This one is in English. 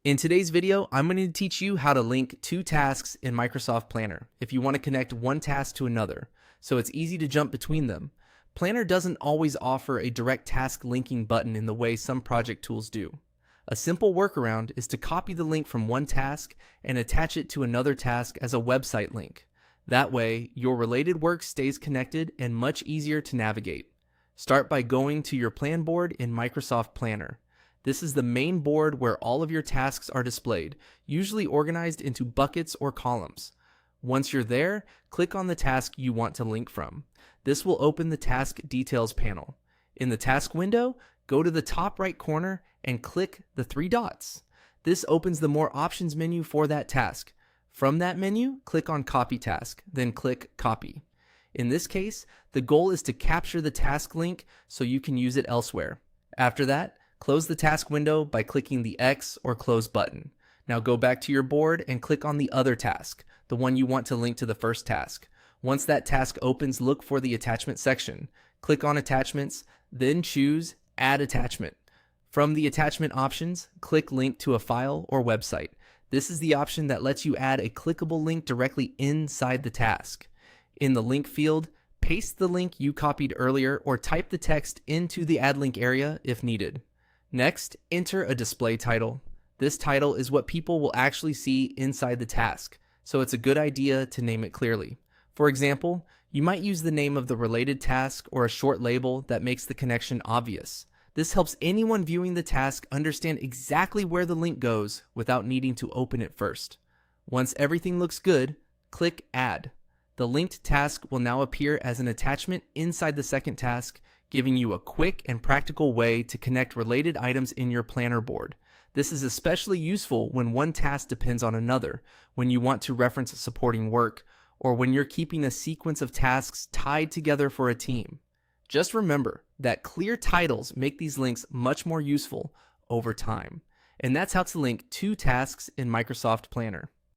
In today's video, I'm going to teach you how to link two tasks in Microsoft Planner if you want to connect one task to another, so it's easy to jump between them. Planner doesn't always offer a direct task linking button in the way some project tools do. A simple workaround is to copy the link from one task and attach it to another task as a website link. That way, your related work stays connected and much easier to navigate. Start by going to your plan board in Microsoft Planner. This is the main board where all of your tasks are displayed, usually organized into buckets or columns. Once you're there, click on the task you want to link from. This will open the Task Details panel. In the task window, go to the top right corner and click the three dots. This opens the More Options menu for that task. From that menu, click on Copy Task, then click Copy. In this case, the goal is to capture the task link so you can use it elsewhere. After that, close the task window by clicking the X or Close button. Now go back to your board and click on the other task, the one you want to link to the first task. Once that task opens, look for the attachment section. Click on Attachments, then choose Add Attachment. From the attachment options, click Link to a file or website. This is the option that lets you add a clickable link directly inside the task. In the link field, paste the link you copied earlier or type the text into the Add Link area if needed. Next, enter a display title. This title is what people will actually see inside the task, so it's a good idea to name it clearly. For example, you might use the name of the related task or a short label that makes the connection obvious. This helps anyone viewing the task understand exactly where the link goes without needing to open it first. Once everything looks good, click Add. The linked task will now appear as an attachment inside the second task, giving you a quick and practical way to connect related items in your planner board. This is especially useful when one task depends on another, when you want to reference supporting work, or when you're keeping a sequence of tasks tied together for a team. Just remember that clear titles make these links much more useful over time. And that's how to link two tasks in Microsoft Planner.